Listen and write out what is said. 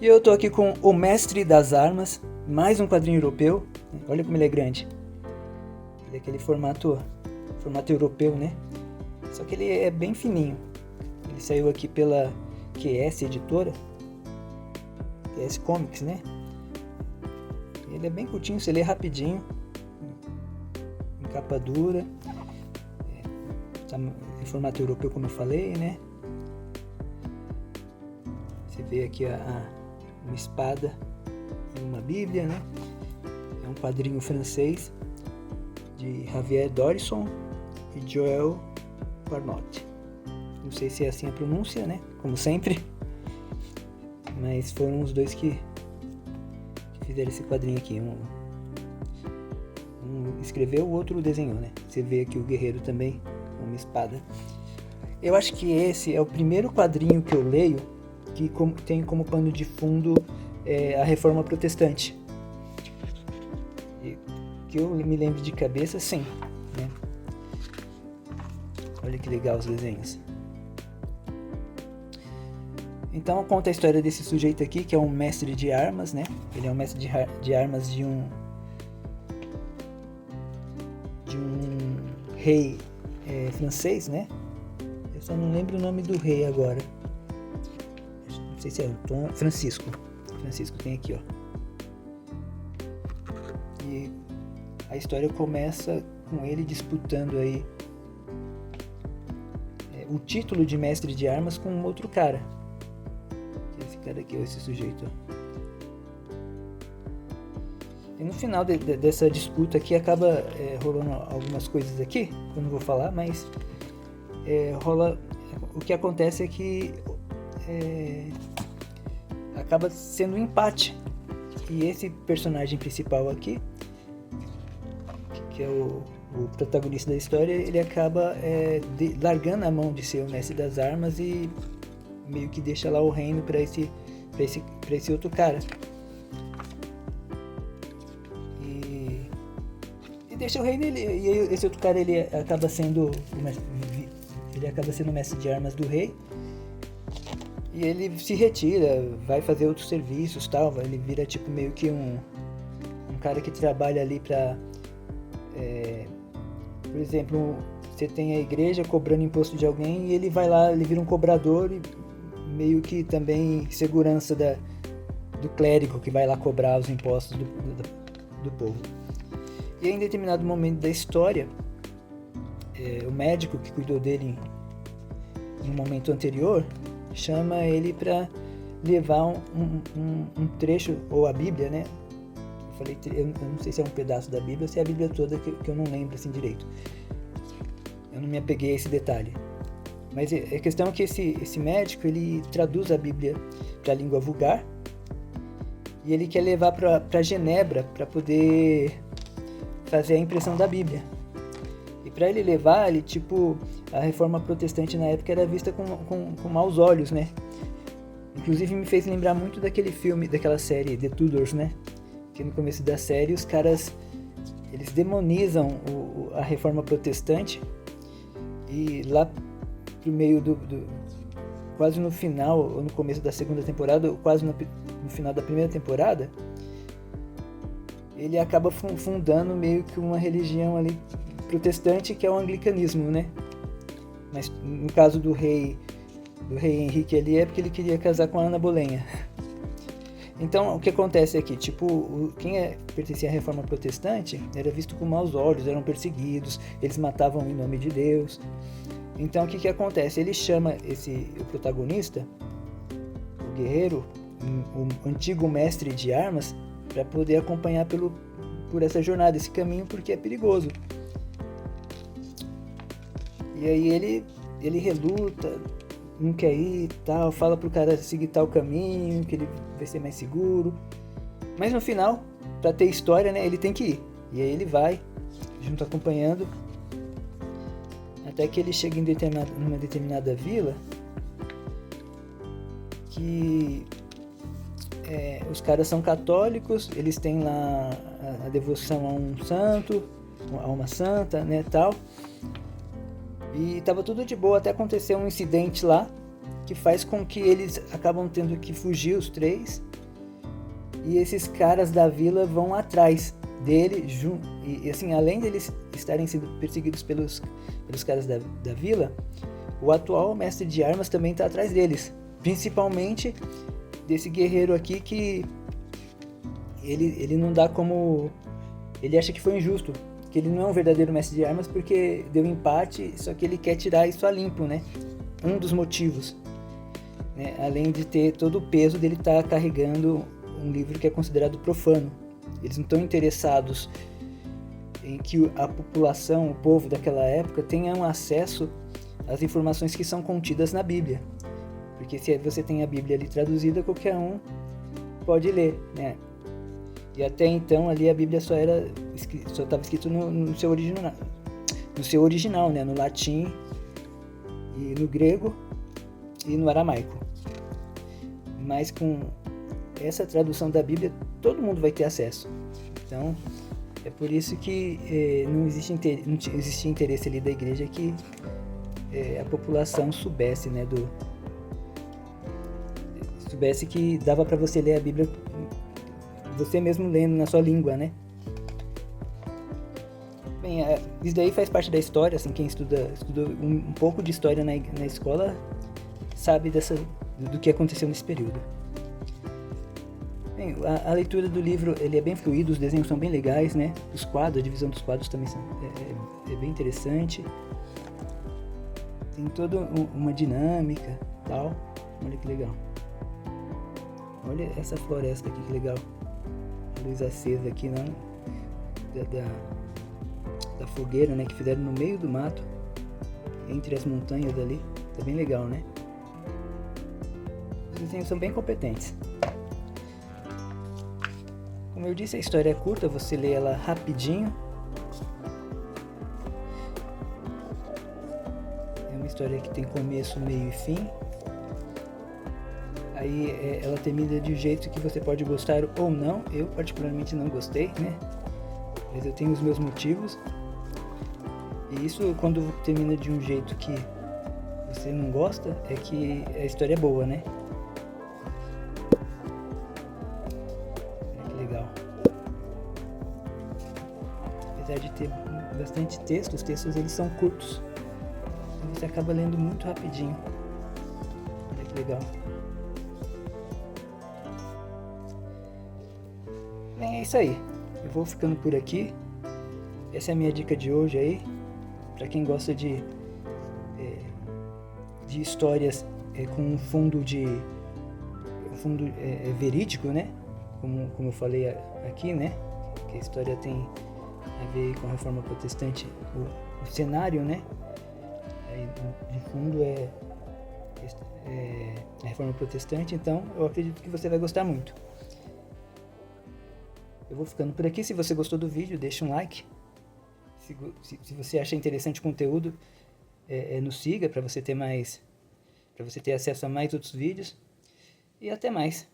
E eu tô aqui com O Mestre das Armas, mais um quadrinho europeu. Olha como ele é grande. Ele é aquele formato europeu, né? Só que ele é bem fininho. Ele saiu aqui pela QS Editora, QS Comics, né? Ele é bem curtinho, você lê rapidinho, em capa dura, tá em formato europeu, como eu falei, né? Você vê aqui uma espada e uma bíblia, né? É um quadrinho francês de Javier Dorisson e Joël Parnot. Não sei se é assim a pronúncia, né? Como sempre. Mas foram os dois que fizeram esse quadrinho aqui. Um escreveu, o outro desenhou, né? Você vê aqui o guerreiro também com uma espada. Eu acho que esse é o primeiro quadrinho que eu leio que tem como pano de fundo a Reforma Protestante. E que eu me lembro de cabeça, sim, né? Olha que legal os desenhos. Então conta a história desse sujeito aqui, que é um mestre de armas, né? Ele é um mestre de armas de um rei francês, né? Eu só não lembro o nome do rei agora. Não sei se é o Francisco. Francisco tem aqui, ó. E a história começa com ele disputando aí o título de mestre de armas com um outro cara. Esse cara aqui, esse sujeito. E no final dessa disputa aqui acaba rolando algumas coisas aqui, que eu não vou falar, mas rola. O que acontece é que acaba sendo um empate. E esse personagem principal aqui, que é o protagonista da história, ele acaba largando a mão de ser o mestre das armas e meio que deixa lá o reino para esse outro cara. E deixa o reino, e esse outro cara ele acaba sendo o mestre de armas do rei. E ele se retira, vai fazer outros serviços, tal. Ele vira tipo meio que um cara que trabalha ali para, por exemplo, você tem a igreja cobrando imposto de alguém e ele vai lá, ele vira um cobrador e meio que também segurança do clérigo que vai lá cobrar os impostos do povo. E em determinado momento da história, o médico que cuidou dele em um momento anterior chama ele para levar um trecho, ou a Bíblia, né? Eu não sei se é um pedaço da Bíblia ou se é a Bíblia toda, que eu não lembro assim direito. Eu não me apeguei a esse detalhe. Mas a questão é que esse médico, ele traduz a Bíblia para a língua vulgar e ele quer levar para Genebra para poder fazer a impressão da Bíblia. E para ele levar, a Reforma Protestante na época era vista com maus olhos, né? Inclusive me fez lembrar muito daquele filme, daquela série The Tudors, né? Que no começo da série os caras, eles demonizam a Reforma Protestante e lá pro meio quase no final, ou no começo da segunda temporada, ou quase no final da primeira temporada, ele acaba fundando meio que uma religião ali protestante, que é o anglicanismo, né? Mas no caso do rei Henrique ali é porque ele queria casar com a Ana Bolenha. Então o que acontece aqui, quem pertencia à Reforma Protestante era visto com maus olhos, eram perseguidos, eles matavam em nome de Deus. Então o que acontece? Ele chama o protagonista, o guerreiro, o antigo mestre de armas, para poder acompanhar por essa jornada, esse caminho, porque é perigoso. E aí ele reluta, não quer ir, tal, fala pro cara seguir tal caminho, que ele vai ser mais seguro. Mas no final, para ter história, né, ele tem que ir. E aí ele vai, junto acompanhando, até que ele chega numa determinada vila, que os caras são católicos, eles têm lá a devoção a um santo, a uma santa, né, tal. E tava tudo de boa até acontecer um incidente lá que faz com que eles acabam tendo que fugir, os 3, e esses caras da vila vão atrás dele, e assim, além deles estarem sendo perseguidos pelos caras da vila, o atual mestre de armas também está atrás deles, principalmente desse guerreiro aqui que ele não dá como... Ele acha que foi injusto, que ele não é um verdadeiro mestre de armas porque deu empate, só que ele quer tirar isso a limpo, né? Um dos motivos, né? Além de ter todo o peso dele estar carregando um livro que é considerado profano. Eles não estão interessados em que a população, o povo daquela época, tenham acesso às informações que são contidas na Bíblia. Porque se você tem a Bíblia ali traduzida, qualquer um pode ler, né? E até então ali a Bíblia só estava escrito no seu original, né? No latim, e no grego e no aramaico. Mas com essa tradução da Bíblia, todo mundo vai ter acesso. Então, é por isso que não existe interesse ali da igreja que a população soubesse, né? Soubesse que dava para você ler a Bíblia você mesmo lendo na sua língua, né? Bem, isso daí faz parte da história, assim, quem estuda um pouco de história na escola sabe do que aconteceu nesse período. Bem, a leitura do livro, ele é bem fluido, os desenhos são bem legais, né? Os quadros, a divisão dos quadros também é bem interessante. Tem toda uma dinâmica, tal. Olha que legal. Olha essa floresta aqui, que legal. Luz acesa aqui, não? Da fogueira, né? Que fizeram no meio do mato, entre as montanhas ali. Tá bem legal, né? Os desenhos são bem competentes. Como eu disse, a história é curta, você lê ela rapidinho. É uma história que tem começo, meio e fim. Aí ela termina de um jeito que você pode gostar ou não. Eu particularmente não gostei, né? Mas eu tenho os meus motivos. E isso, quando termina de um jeito que você não gosta, é que a história é boa, né? Olha que legal. Apesar de ter bastante texto, os textos eles são curtos. Então você acaba lendo muito rapidinho. Olha que legal. Bem, é isso aí. Eu vou ficando por aqui. Essa é a minha dica de hoje aí. Para quem gosta de histórias com um fundo verídico, né? Como eu falei aqui, né? Que a história tem a ver com a Reforma Protestante, o cenário, né? De fundo é a Reforma Protestante, então eu acredito que você vai gostar muito. Eu vou ficando por aqui. Se você gostou do vídeo, deixa um like. Se você acha interessante o conteúdo, nos siga para você ter acesso a mais outros vídeos. E até mais.